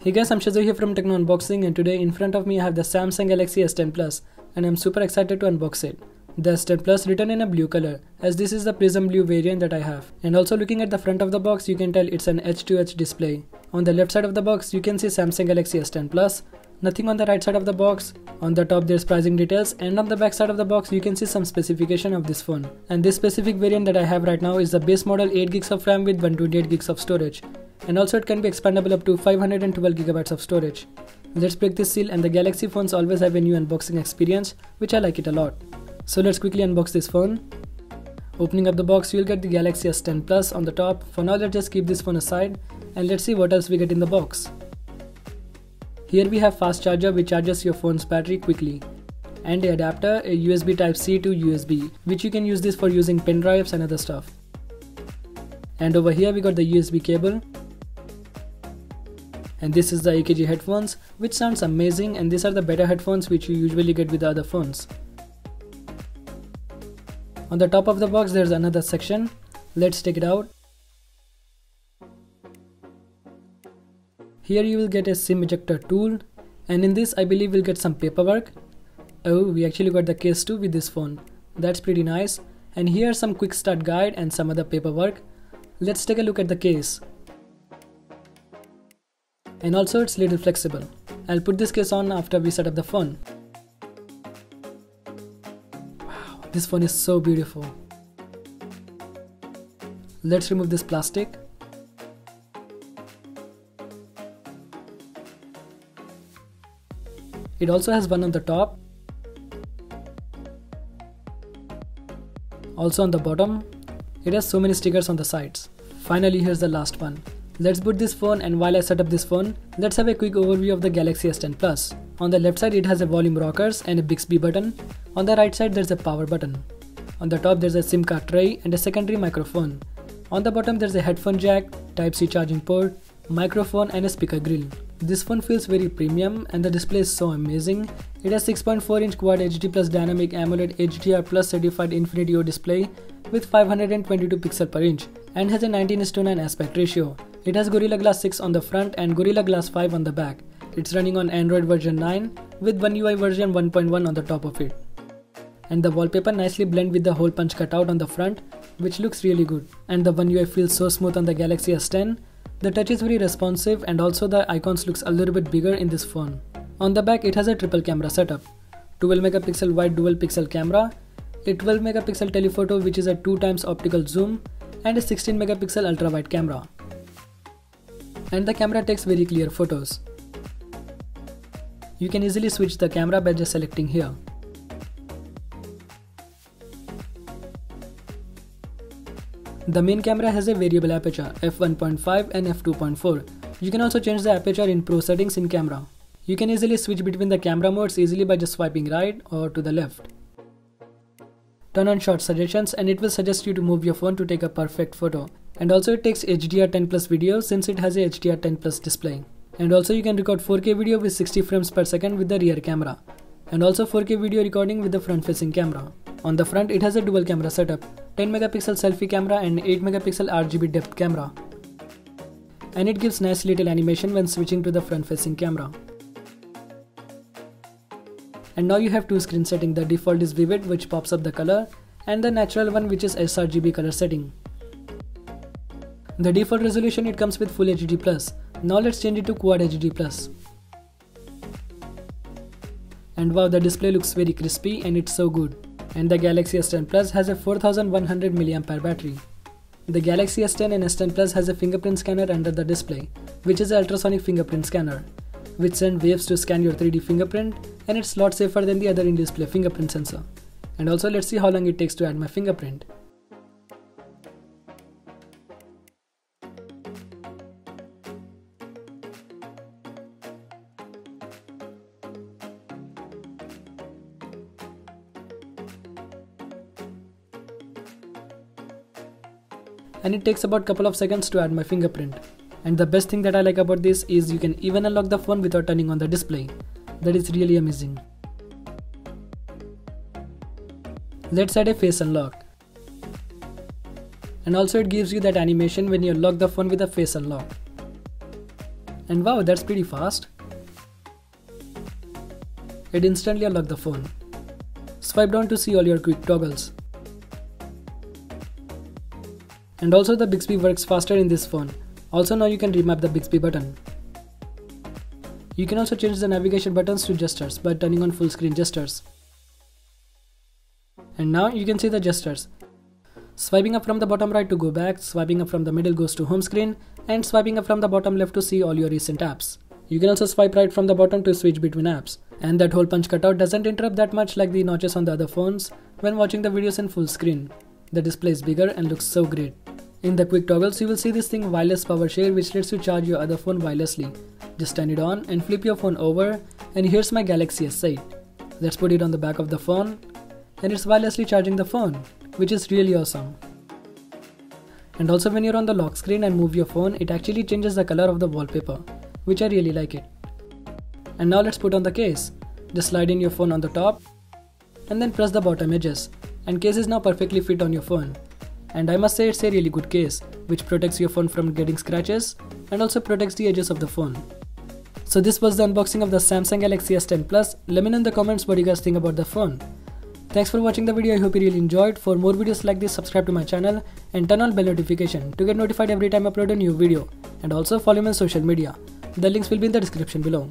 Hey guys, I'm Shaizor here from Techno Unboxing, and today in front of me I have the Samsung Galaxy S10 Plus, and I'm super excited to unbox it. The S10 Plus written in a blue color, as this is the prism blue variant that I have. And also looking at the front of the box, you can tell it's an H2H display. On the left side of the box, you can see Samsung Galaxy S10 Plus. Nothing on the right side of the box. On the top there's pricing details, and on the back side of the box you can see some specification of this phone. And this specific variant that I have right now is the base model 8GB of RAM with 128GB of storage. And also it can be expandable up to 512GB of storage. Let's break this seal, and the Galaxy phones always have a new unboxing experience, which I like it a lot. So let's quickly unbox this phone. Opening up the box, you'll get the Galaxy S10 Plus on the top. For now, let's just keep this phone aside and let's see what else we get in the box. Here we have fast charger which charges your phone's battery quickly, and a adapter, a USB Type-C to USB, which you can use this for using pen drives and other stuff. And over here we got the USB cable. And this is the AKG headphones, which sounds amazing, and these are the better headphones which you usually get with the other phones. On the top of the box there's another section. Let's take it out. Here you will get a SIM ejector tool, and in this I believe we'll get some paperwork. Oh, we actually got the case too with this phone. That's pretty nice. And here's some quick start guide and some other paperwork. Let's take a look at the case. And also it's little flexible. I'll put this case on after we set up the phone. Wow, this phone is so beautiful. Let's remove this plastic. It also has one on the top. Also on the bottom. It has so many stickers on the sides. Finally, here's the last one. Let's boot this phone, and while I set up this phone, let's have a quick overview of the Galaxy S10 Plus. On the left side it has a volume rockers and a Bixby button. On the right side there's a power button. On the top there's a SIM card tray and a secondary microphone. On the bottom there's a headphone jack, Type-C charging port, microphone and a speaker grill. This phone feels very premium, and the display is so amazing. It has 6.4-inch Quad HD Plus Dynamic AMOLED HDR Plus certified Infinity O display with 522 pixel per inch and has a 19:9 aspect ratio. It has Gorilla Glass 6 on the front and Gorilla Glass 5 on the back. It's running on Android version 9 with One UI version 1.1 on the top of it. And the wallpaper nicely blends with the hole punch cutout on the front, which looks really good. And the One UI feels so smooth on the Galaxy S10. The touch is very responsive, and also the icons looks a little bit bigger in this phone. On the back it has a triple camera setup. 12 megapixel wide dual pixel camera, a 12 megapixel telephoto which is a 2x optical zoom, and a 16 megapixel ultra wide camera. And the camera takes very clear photos. You can easily switch the camera by just selecting here. The main camera has a variable aperture f1.5 and f2.4. You can also change the aperture in Pro settings in camera. You can easily switch between the camera modes easily by just swiping right or to the left. Turn on shot suggestions, and it will suggest you to move your phone to take a perfect photo. And also it takes HDR10 plus video since it has a HDR10 plus display. And also you can record 4K video with 60 frames per second with the rear camera. And also 4K video recording with the front facing camera. On the front it has a dual camera setup, 10 megapixel selfie camera and 8 megapixel RGB depth camera. And it gives nice little animation when switching to the front facing camera. And now you have two screen setting. The default is vivid, which pops up the color, and the natural one, which is sRGB color setting. The default resolution, it comes with Full HD Plus. Now let's change it to Quad HD Plus. And wow, the display looks very crispy and it's so good. And the Galaxy S10 Plus has a 4100 mAh battery. The Galaxy S10 and S10 Plus has a fingerprint scanner under the display, which is an ultrasonic fingerprint scanner, which sends waves to scan your 3D fingerprint, and it's a lot safer than the other in-display fingerprint sensor. And also let's see how long it takes to add my fingerprint. And it takes about couple of seconds to add my fingerprint. And the best thing that I like about this is you can even unlock the phone without turning on the display. That is really amazing. Let's add a face unlock. And also it gives you that animation when you unlock the phone with a face unlock. And wow, that's pretty fast. It instantly unlocked the phone. Swipe down to see all your quick toggles. And also the Bixby works faster in this phone. Also now you can remap the Bixby button. You can also change the navigation buttons to gestures by turning on full screen gestures. And now you can see the gestures. Swiping up from the bottom right to go back, swiping up from the middle goes to home screen, and swiping up from the bottom left to see all your recent apps. You can also swipe right from the bottom to switch between apps. And that whole punch cutout doesn't interrupt that much like the notches on the other phones when watching the videos in full screen. The display is bigger and looks so great. In the quick toggles, you will see this thing wireless power share, which lets you charge your other phone wirelessly. Just turn it on and flip your phone over, and here's my Galaxy S8. Let's put it on the back of the phone, and it's wirelessly charging the phone, which is really awesome. And also when you're on the lock screen and move your phone, it actually changes the color of the wallpaper, which I really like it. And now let's put on the case. Just slide in your phone on the top, and then press the bottom edges, and case is now perfectly fit on your phone. And I must say it's a really good case, which protects your phone from getting scratches and also protects the edges of the phone. So this was the unboxing of the Samsung Galaxy S10 Plus. Let me know in the comments what you guys think about the phone. Thanks for watching the video, I hope you really enjoyed. For more videos like this, subscribe to my channel and turn on bell notification to get notified every time I upload a new video. And also follow me on social media. The links will be in the description below.